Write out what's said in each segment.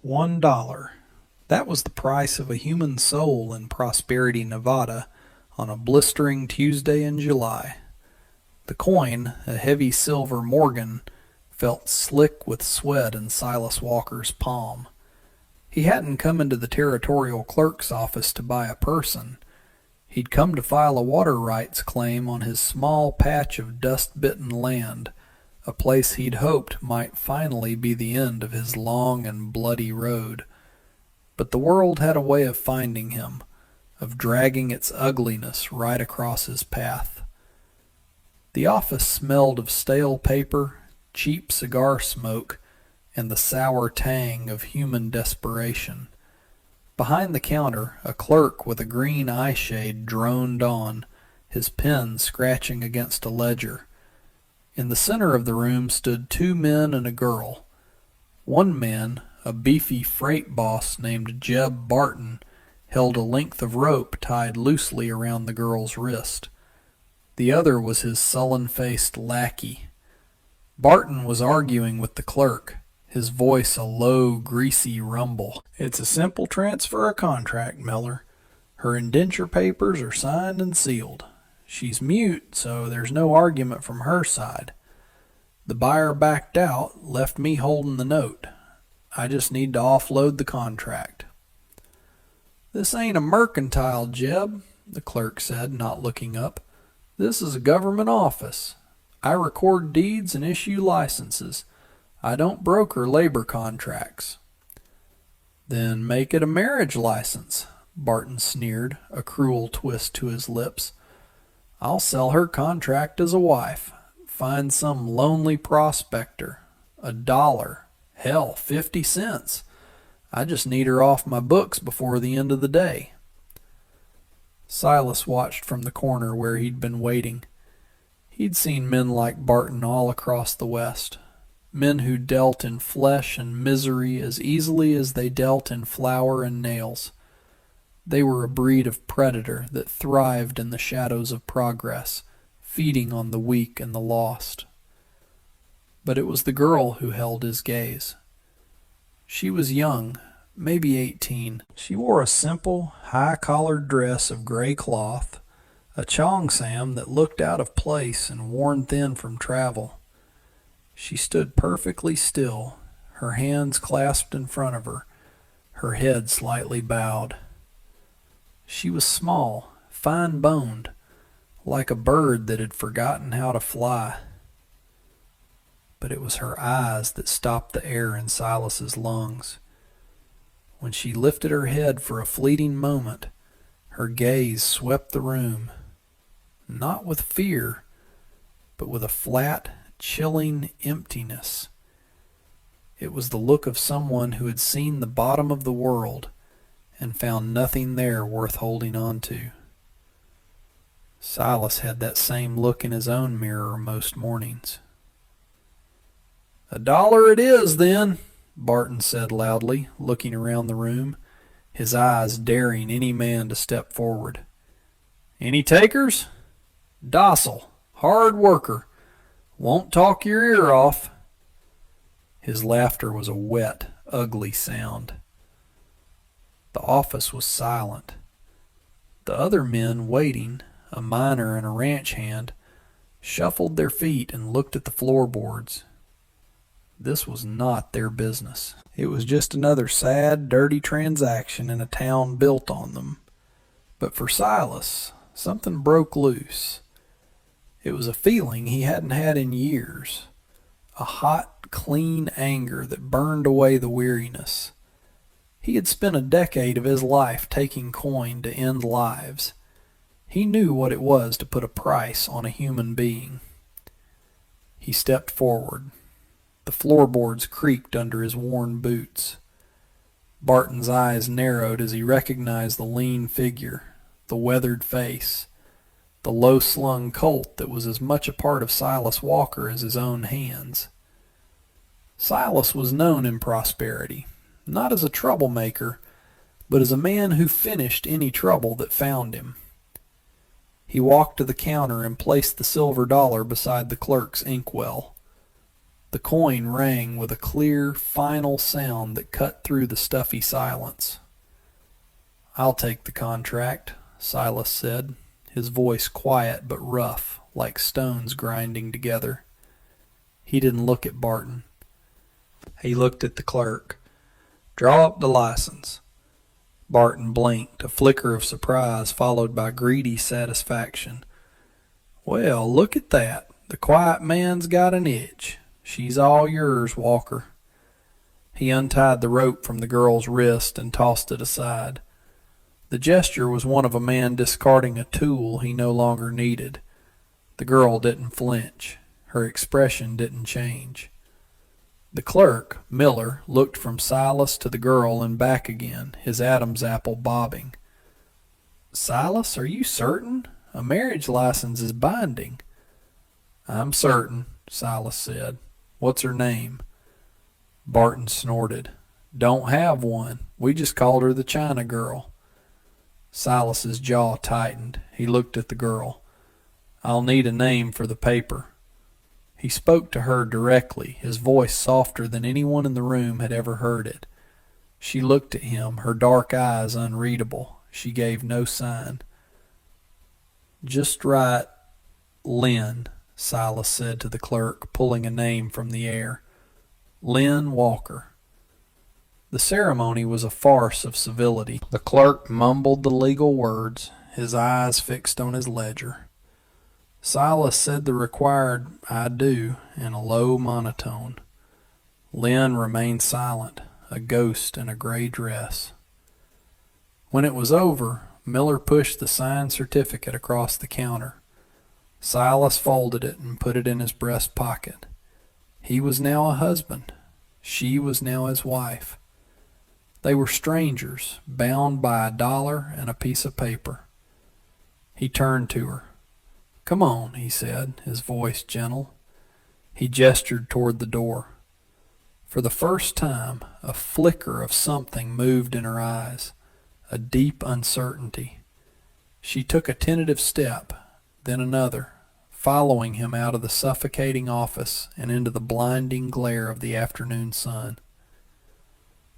$1. That was the price of a human soul in Prosperity, Nevada, on a blistering Tuesday in July. The coin, a heavy silver Morgan, felt slick with sweat in Silas Walker's palm. He hadn't come into the territorial clerk's office to buy a person. He'd come to file a water rights claim on his small patch of dust-bitten land, a place he'd hoped might finally be the end of his long and bloody road. But the world had a way of finding him, of dragging its ugliness right across his path. The office smelled of stale paper, cheap cigar smoke, and the sour tang of human desperation. Behind the counter, a clerk with a green eyeshade droned on, his pen scratching against a ledger. In the center of the room stood two men and a girl. One man, a beefy freight boss named Jeb Barton, held a length of rope tied loosely around the girl's wrist. The other was his sullen-faced lackey. Barton was arguing with the clerk, his voice a low, greasy rumble. "It's a simple transfer of contract, Miller. Her indenture papers are signed and sealed. She's mute, so there's no argument from her side. The buyer backed out, left me holding the note. I just need to offload the contract." "This ain't a mercantile, Jeb," the clerk said, not looking up. "This is a government office. I record deeds and issue licenses. I don't broker labor contracts." "Then make it a marriage license," Barton sneered, a cruel twist to his lips. "I'll sell her contract as a wife. Find some lonely prospector. $1. Hell, 50 cents. I just need her off my books before the end of the day." Silas watched from the corner where he'd been waiting. He'd seen men like Barton all across the West, men who dealt in flesh and misery as easily as they dealt in flour and nails. They were a breed of predator that thrived in the shadows of progress, feeding on the weak and the lost. But it was the girl who held his gaze. She was young, maybe 18. She wore a simple, high-collared dress of gray cloth, a cheongsam that looked out of place and worn thin from travel. She stood perfectly still, her hands clasped in front of her, her head slightly bowed. She was small, fine-boned, like a bird that had forgotten how to fly. But it was her eyes that stopped the air in Silas's lungs. When she lifted her head for a fleeting moment, her gaze swept the room, not with fear, but with a flat, chilling emptiness. It was the look of someone who had seen the bottom of the world and found nothing there worth holding on to. Silas had that same look in his own mirror most mornings. $1 it is, then," Barton said loudly, looking around the room, his eyes daring any man to step forward. "Any takers? Docile, hard worker, won't talk your ear off." His laughter was a wet, ugly sound. The office was silent. The other men waiting, a miner and a ranch hand, shuffled their feet and looked at the floorboards. This was not their business. It was just another sad, dirty transaction in a town built on them. But for Silas, something broke loose. It was a feeling he hadn't had in years, a hot, clean anger that burned away the weariness. He had spent a decade of his life taking coin to end lives. He knew what it was to put a price on a human being. He stepped forward. The floorboards creaked under his worn boots. Barton's eyes narrowed as he recognized the lean figure, the weathered face, the low-slung Colt that was as much a part of Silas Walker as his own hands. Silas was known in Prosperity, not as a troublemaker, but as a man who finished any trouble that found him. He walked to the counter and placed the silver dollar beside the clerk's inkwell. The coin rang with a clear, final sound that cut through the stuffy silence. "I'll take the contract," Silas said, his voice quiet but rough, like stones grinding together. He didn't look at Barton. He looked at the clerk. "Draw up the license." Barton blinked, a flicker of surprise followed by greedy satisfaction. "Well, look at that. The quiet man's got an itch. She's all yours, Walker." He untied the rope from the girl's wrist and tossed it aside. The gesture was one of a man discarding a tool he no longer needed. The girl didn't flinch. Her expression didn't change. The clerk, Miller, looked from Silas to the girl and back again, his Adam's apple bobbing. "Silas, are you certain? A marriage license is binding." "I'm certain," Silas said. "What's her name?" Barton snorted. "Don't have one. We just called her the China girl." Silas's jaw tightened. He looked at the girl. "I'll need a name for the paper." He spoke to her directly, his voice softer than anyone in the room had ever heard it. She looked at him, her dark eyes unreadable. She gave no sign. "Just write Lynn," Silas said to the clerk, pulling a name from the air. "Lynn Walker." The ceremony was a farce of civility. The clerk mumbled the legal words, his eyes fixed on his ledger. Silas said the required "I do" in a low monotone. Lynn remained silent, a ghost in a gray dress. When it was over, Miller pushed the signed certificate across the counter. Silas folded it and put it in his breast pocket. He was now a husband. She was now his wife. They were strangers, bound by $1 and a piece of paper. He turned to her. "Come on," he said, his voice gentle. He gestured toward the door. For the first time, a flicker of something moved in her eyes, a deep uncertainty. She took a tentative step, then another, following him out of the suffocating office and into the blinding glare of the afternoon sun.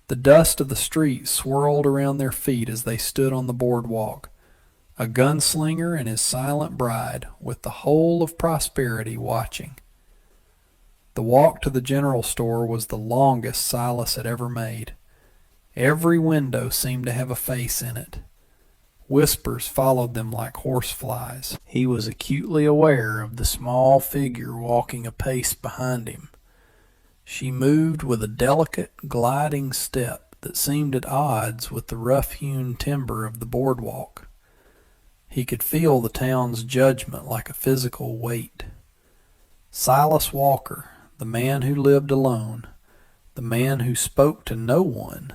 The dust of the street swirled around their feet as they stood on the boardwalk. A gunslinger and his silent bride, with the whole of Prosperity watching. The walk to the general store was the longest Silas had ever made. Every window seemed to have a face in it. Whispers followed them like horseflies. He was acutely aware of the small figure walking a pace behind him. She moved with a delicate, gliding step that seemed at odds with the rough-hewn timber of the boardwalk. He could feel the town's judgment like a physical weight. Silas Walker, the man who lived alone, the man who spoke to no one,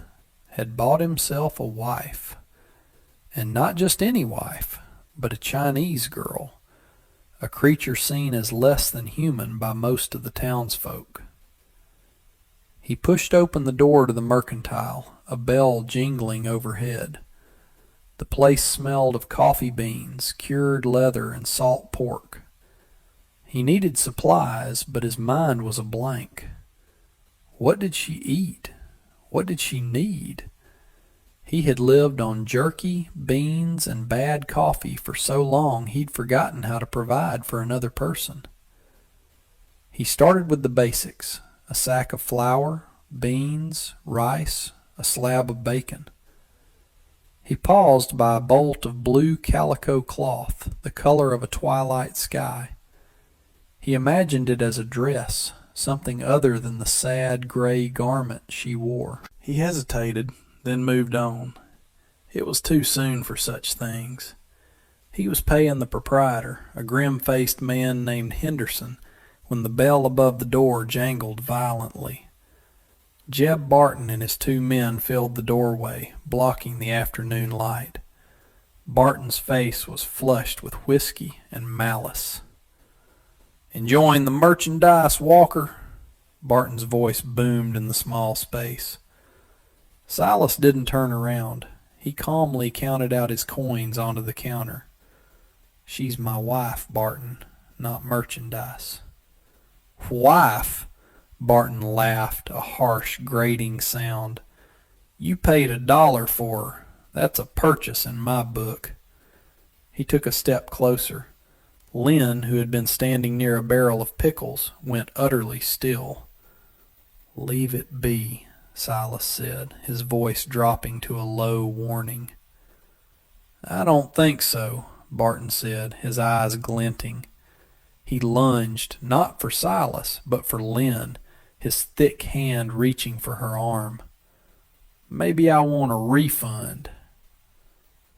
had bought himself a wife. And not just any wife, but a Chinese girl, a creature seen as less than human by most of the townsfolk. He pushed open the door to the mercantile, a bell jingling overhead. The place smelled of coffee beans, cured leather, and salt pork. He needed supplies, but his mind was a blank. What did she eat? What did she need? He had lived on jerky, beans, and bad coffee for so long he'd forgotten how to provide for another person. He started with the basics: a sack of flour, beans, rice, a slab of bacon. He paused by a bolt of blue calico cloth, the color of a twilight sky. He imagined it as a dress, something other than the sad gray garment she wore. He hesitated, then moved on. It was too soon for such things. He was paying the proprietor, a grim-faced man named Henderson, when the bell above the door jangled violently. Jeb Barton and his 2 men filled the doorway, blocking the afternoon light. Barton's face was flushed with whiskey and malice. "Enjoying the merchandise, Walker?" Barton's voice boomed in the small space. Silas didn't turn around. He calmly counted out his coins onto the counter. "She's my wife, Barton, not merchandise." "Wife?" Barton laughed, a harsh, grating sound. "You paid $1 for her. That's a purchase in my book." He took a step closer. Lynn, who had been standing near a barrel of pickles, went utterly still. "Leave it be," Silas said, his voice dropping to a low warning. "I don't think so," Barton said, his eyes glinting. He lunged, not for Silas, but for Lynn, his thick hand reaching for her arm. "Maybe I want a refund."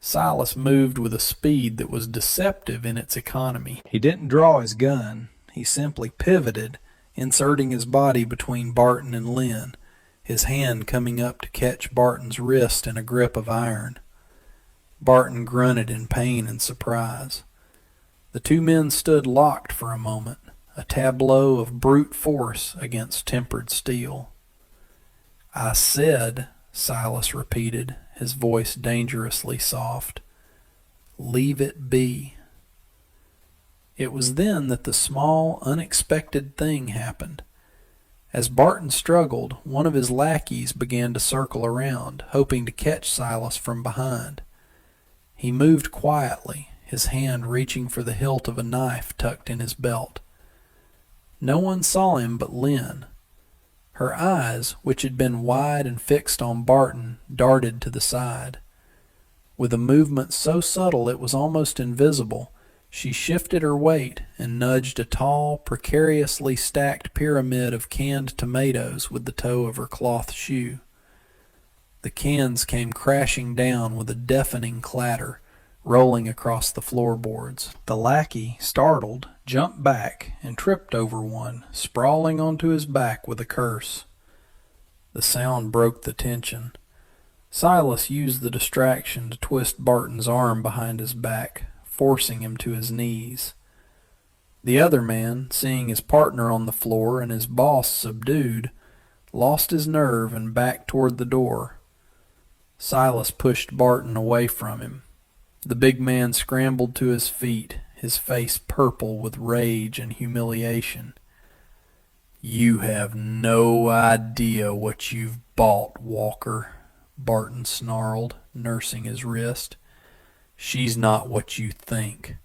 Silas moved with a speed that was deceptive in its economy. He didn't draw his gun. He simply pivoted, inserting his body between Barton and Lynn, his hand coming up to catch Barton's wrist in a grip of iron. Barton grunted in pain and surprise. The two men stood locked for a moment, a tableau of brute force against tempered steel. "I said," Silas repeated, his voice dangerously soft, "leave it be." It was then that the small, unexpected thing happened. As Barton struggled, one of his lackeys began to circle around, hoping to catch Silas from behind. He moved quietly, his hand reaching for the hilt of a knife tucked in his belt. No one saw him but Lynn. Her eyes, which had been wide and fixed on Barton, darted to the side. With a movement so subtle it was almost invisible, she shifted her weight and nudged a tall, precariously stacked pyramid of canned tomatoes with the toe of her cloth shoe. The cans came crashing down with a deafening clatter, rolling across the floorboards. The lackey, startled, jumped back and tripped over one, sprawling onto his back with a curse. The sound broke the tension. Silas used the distraction to twist Barton's arm behind his back, forcing him to his knees. The other man, seeing his partner on the floor and his boss subdued, lost his nerve and backed toward the door. Silas pushed Barton away from him. The big man scrambled to his feet, his face purple with rage and humiliation. "You have no idea what you've bought, Walker," Barton snarled, nursing his wrist. "She's not what you think.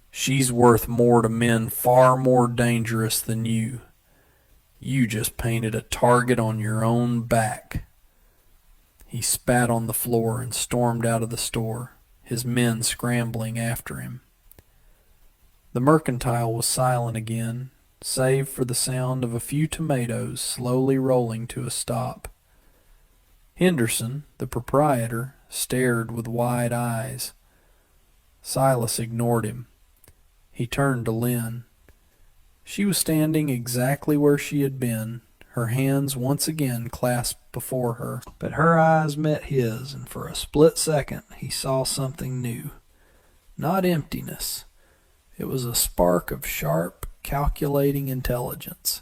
She's worth more to men far more dangerous than you. You just painted a target on your own back." He spat on the floor and stormed out of the store, his men scrambling after him. The mercantile was silent again, save for the sound of a few tomatoes slowly rolling to a stop. Henderson, the proprietor, stared with wide eyes. Silas ignored him. He turned to Lynn. She was standing exactly where she had been, her hands once again clasped before her. But her eyes met his, and for a split second he saw something new. Not emptiness. It was a spark of sharp, calculating intelligence.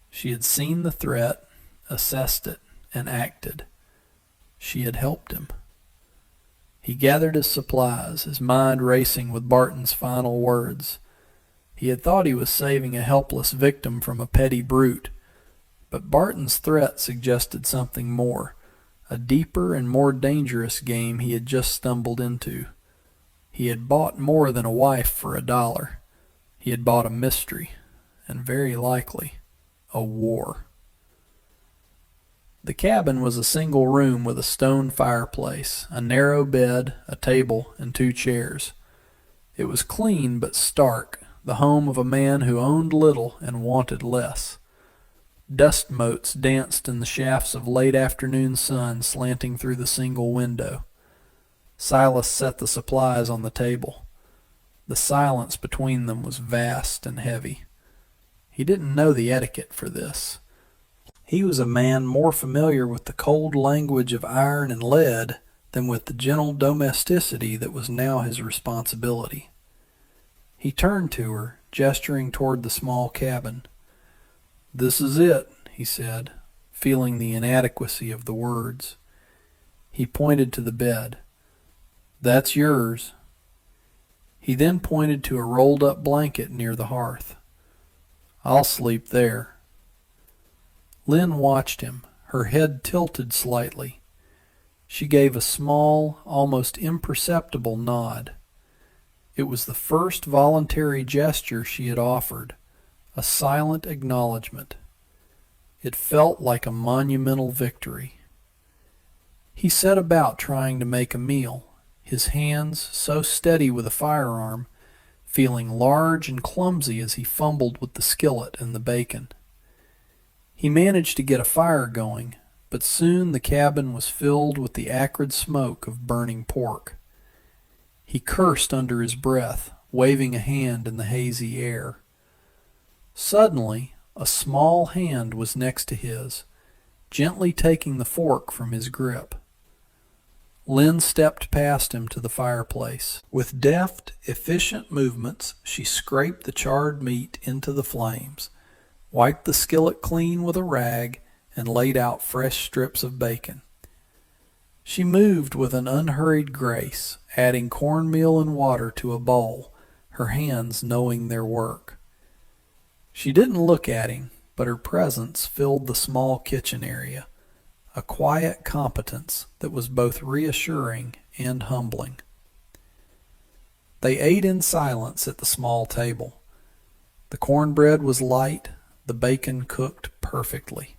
She had seen the threat, assessed it, and acted. She had helped him. He gathered his supplies, his mind racing with Barton's final words. He had thought he was saving a helpless victim from a petty brute, but Barton's threat suggested something more, a deeper and more dangerous game he had just stumbled into. He had bought more than a wife for $1. He had bought a mystery, and very likely a war. The cabin was a single room with a stone fireplace, a narrow bed, a table, and 2 chairs. It was clean but stark, the home of a man who owned little and wanted less. Dust motes danced in the shafts of late afternoon sun slanting through the single window. Silas set the supplies on the table. The silence between them was vast and heavy. He didn't know the etiquette for this. He was a man more familiar with the cold language of iron and lead than with the gentle domesticity that was now his responsibility. He turned to her, gesturing toward the small cabin. "This is it," he said, feeling the inadequacy of the words. He pointed to the bed. "That's yours." He then pointed to a rolled-up blanket near the hearth. "I'll sleep there." Lynn watched him, her head tilted slightly. She gave a small, almost imperceptible nod. It was the first voluntary gesture she had offered, a silent acknowledgment. It felt like a monumental victory. He set about trying to make a meal, his hands so steady with a firearm, feeling large and clumsy as he fumbled with the skillet and the bacon. He managed to get a fire going, but soon the cabin was filled with the acrid smoke of burning pork. He cursed under his breath, waving a hand in the hazy air. Suddenly, a small hand was next to his, gently taking the fork from his grip. Lynn stepped past him to the fireplace. With deft, efficient movements, she scraped the charred meat into the flames, wiped the skillet clean with a rag, and laid out fresh strips of bacon. She moved with an unhurried grace, adding cornmeal and water to a bowl, her hands knowing their work. She didn't look at him, but her presence filled the small kitchen area, a quiet competence that was both reassuring and humbling. They ate in silence at the small table. The cornbread was light, the bacon cooked perfectly.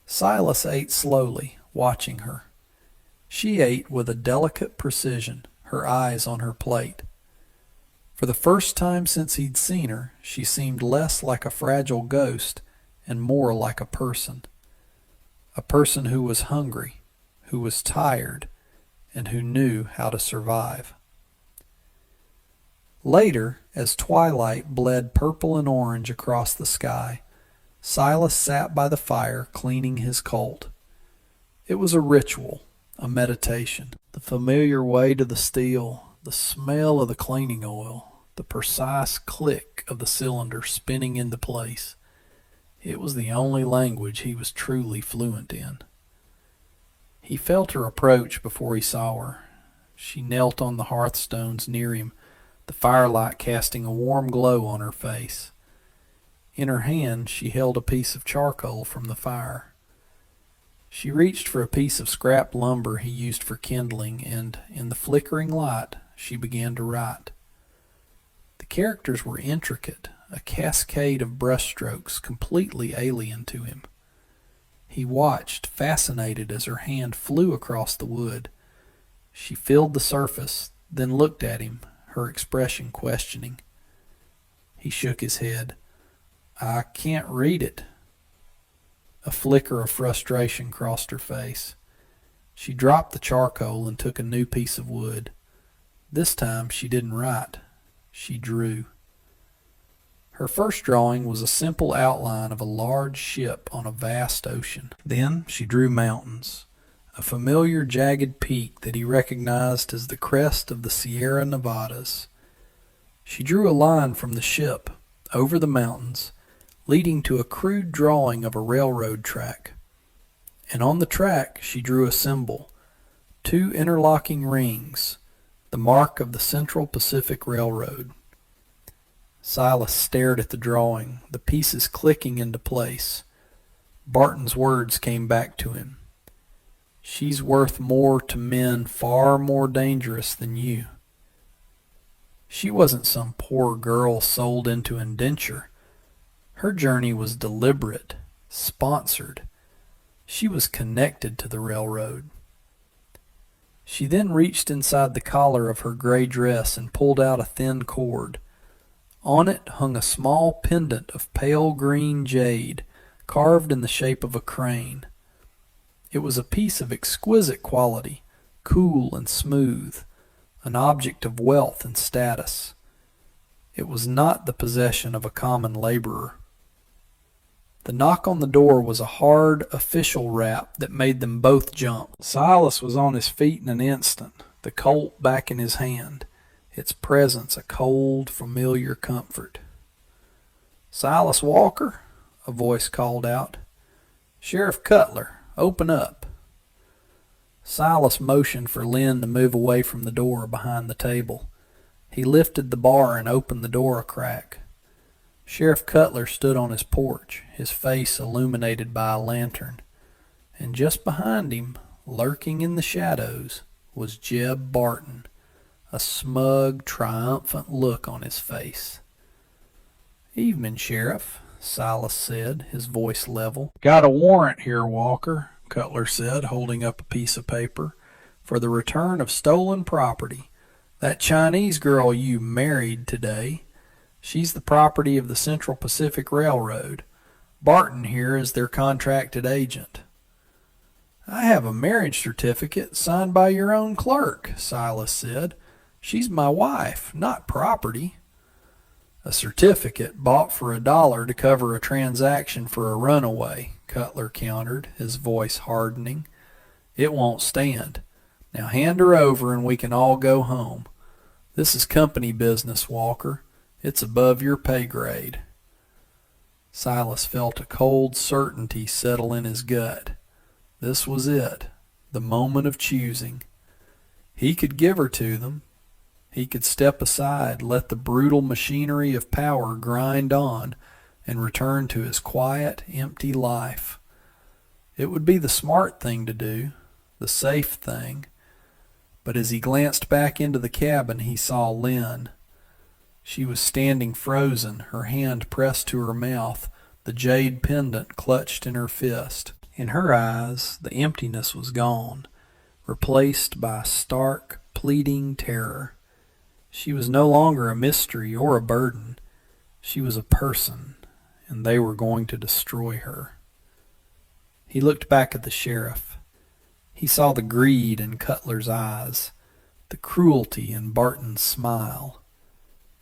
Silas ate slowly, watching her. She ate with a delicate precision, her eyes on her plate. For the first time since he'd seen her, she seemed less like a fragile ghost and more like a person who was hungry, who was tired, and who knew how to survive. Later, as twilight bled purple and orange across the sky, Silas sat by the fire cleaning his Colt. It was a ritual, a meditation. The familiar weight of the steel, the smell of the cleaning oil, the precise click of the cylinder spinning into place. It was the only language he was truly fluent in. He felt her approach before he saw her. She knelt on the hearthstones near him, the firelight casting a warm glow on her face. In her hand she held a piece of charcoal from the fire. She reached for a piece of scrap lumber he used for kindling, and in the flickering light she began to write. The characters were intricate, a cascade of brushstrokes completely alien to him. He watched, fascinated, as her hand flew across the wood. She filled the surface, then looked at him, her expression questioning. He shook his head. "I can't read it." A flicker of frustration crossed her face. She dropped the charcoal and took a new piece of wood. This time she didn't write. She drew. Her first drawing was a simple outline of a large ship on a vast ocean. Then she drew mountains, a familiar jagged peak that he recognized as the crest of the Sierra Nevadas. She drew a line from the ship, over the mountains, leading to a crude drawing of a railroad track. And on the track she drew a symbol, two interlocking rings, the mark of the Central Pacific Railroad. Silas stared at the drawing, the pieces clicking into place. Barton's words came back to him. "She's worth more to men far more dangerous than you." She wasn't some poor girl sold into indenture. Her journey was deliberate, sponsored. She was connected to the railroad. She then reached inside the collar of her gray dress and pulled out a thin cord. On it hung a small pendant of pale green jade, carved in the shape of a crane. It was a piece of exquisite quality, cool and smooth, an object of wealth and status. It was not the possession of a common laborer. The knock on the door was a hard, official rap that made them both jump. Silas was on his feet in an instant, the Colt back in his hand, its presence a cold, familiar comfort. "Silas Walker?" a voice called out. "Sheriff Cutler, open up." Silas motioned for Lynn to move away from the door behind the table. He lifted the bar and opened the door a crack. Sheriff Cutler stood on his porch, his face illuminated by a lantern, and just behind him, lurking in the shadows, was Jeb Barton, a smug, triumphant look on his face. "Evening, Sheriff," Silas said, his voice level. "Got a warrant here, Walker," Cutler said, holding up a piece of paper, "for the return of stolen property. That Chinese girl you married today, she's the property of the Central Pacific Railroad. Barton here is their contracted agent." "I have a marriage certificate signed by your own clerk," Silas said. "She's my wife, not property." "A certificate bought for $1 to cover a transaction for a runaway," Cutler countered, his voice hardening. "It won't stand. Now hand her over and we can all go home. This is company business, Walker. It's above your pay grade." Silas felt a cold certainty settle in his gut. This was it, the moment of choosing. He could give her to them. He could step aside, let the brutal machinery of power grind on, and return to his quiet, empty life. It would be the smart thing to do, the safe thing. But as he glanced back into the cabin, he saw Lynn. She was standing frozen, her hand pressed to her mouth, the jade pendant clutched in her fist. In her eyes, the emptiness was gone, replaced by stark, pleading terror. She was no longer a mystery or a burden. She was a person, and they were going to destroy her. He looked back at the sheriff. He saw the greed in Cutler's eyes, the cruelty in Barton's smile.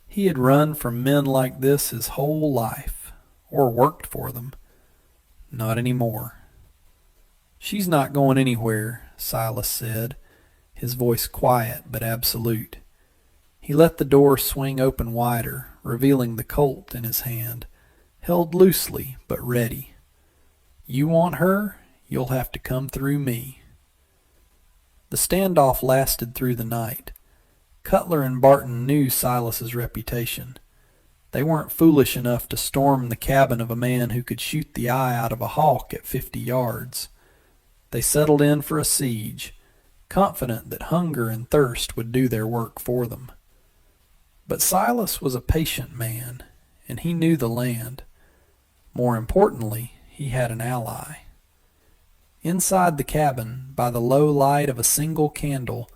He had run from men like this his whole life, or worked for them. Not anymore. "She's not going anywhere," Silas said, his voice quiet but absolute. He let the door swing open wider, revealing the Colt in his hand, held loosely but ready. "You want her? You'll have to come through me." The standoff lasted through the night. Cutler and Barton knew Silas's reputation. They weren't foolish enough to storm the cabin of a man who could shoot the eye out of a hawk at 50 yards. They settled in for a siege, confident that hunger and thirst would do their work for them. But Silas was a patient man, and he knew the land. More importantly, he had an ally. Inside the cabin, by the low light of a single candle,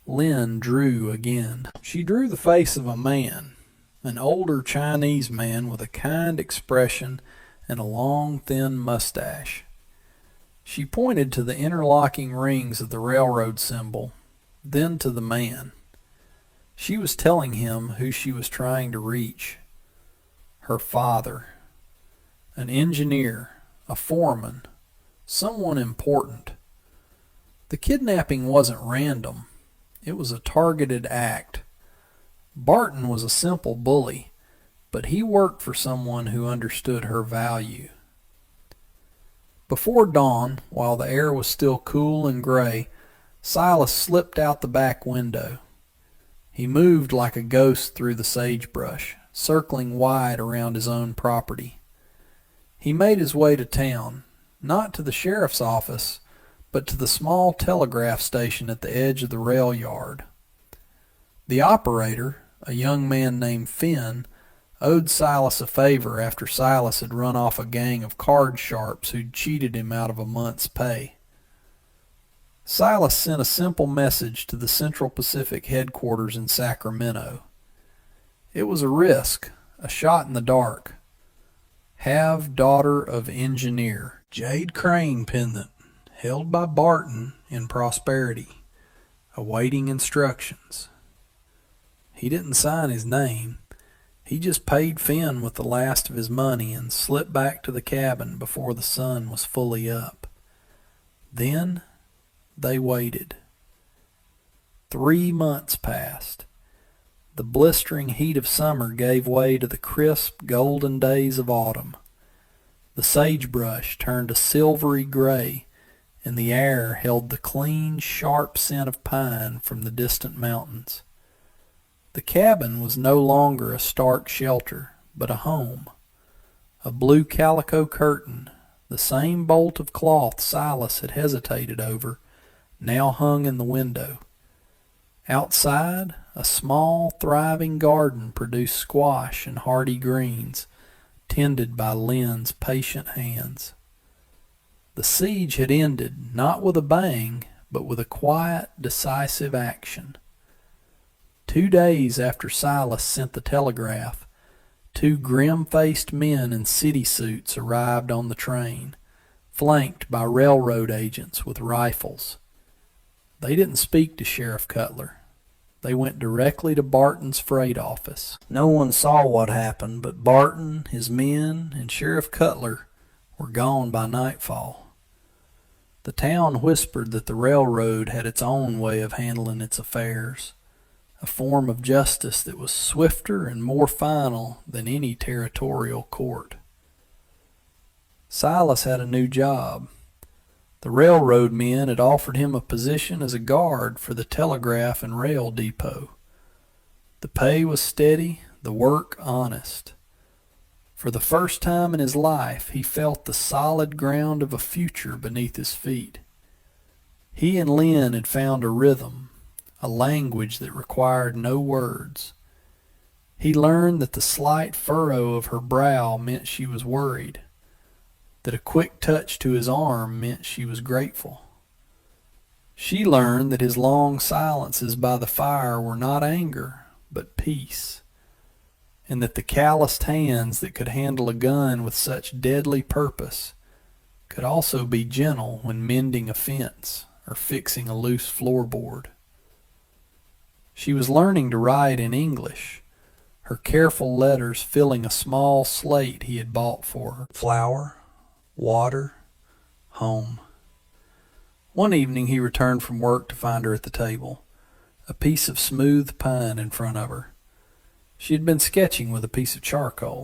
Lynn drew again. She drew the face of a man, an older Chinese man with a kind expression and a long, thin mustache. She pointed to the interlocking rings of the railroad symbol, then to the man. She was telling him who she was trying to reach. Her father. An engineer, a foreman, someone important. The kidnapping wasn't random. It was a targeted act. Barton was a simple bully, but he worked for someone who understood her value. Before dawn, while the air was still cool and gray, Silas slipped out the back window. He moved like a ghost through the sagebrush, circling wide around his own property. He made his way to town, not to the sheriff's office, but to the small telegraph station at the edge of the rail yard. The operator, a young man named Finn, owed Silas a favor after Silas had run off a gang of card sharps who'd cheated him out of a month's pay. Silas sent a simple message to the Central Pacific headquarters in Sacramento. It was a risk, a shot in the dark. Have daughter of engineer. Jade crane pendant, held by Barton in Prosperity, awaiting instructions. He didn't sign his name. He just paid Finn with the last of his money and slipped back to the cabin before the sun was fully up. Then they waited. 3 months passed. The blistering heat of summer gave way to the crisp, golden days of autumn. The sagebrush turned a silvery gray, and the air held the clean, sharp scent of pine from the distant mountains. The cabin was no longer a stark shelter, but a home. A blue calico curtain, the same bolt of cloth Silas had hesitated over, now hung in the window. Outside, a small, thriving garden produced squash and hardy greens, tended by Lynn's patient hands. The siege had ended, not with a bang, but with a quiet, decisive action. 2 days after Silas sent the telegraph, 2 grim-faced men in city suits arrived on the train, flanked by railroad agents with rifles. They didn't speak to Sheriff Cutler. They went directly to Barton's freight office. No one saw what happened, but Barton, his men, and Sheriff Cutler were gone by nightfall. The town whispered that the railroad had its own way of handling its affairs, a form of justice that was swifter and more final than any territorial court. Silas had a new job. The railroad men had offered him a position as a guard for the telegraph and rail depot. The pay was steady, the work honest. For the first time in his life, he felt the solid ground of a future beneath his feet. He and Lynn had found a rhythm, a language that required no words. He learned that the slight furrow of her brow meant she was worried, that a quick touch to his arm meant she was grateful. She learned that his long silences by the fire were not anger, but peace, and that the calloused hands that could handle a gun with such deadly purpose could also be gentle when mending a fence or fixing a loose floorboard. She was learning to write in English, her careful letters filling a small slate he had bought for her. Flour, water, home. One evening he returned from work to find her at the table, a piece of smooth pine in front of her. She had been sketching with a piece of charcoal.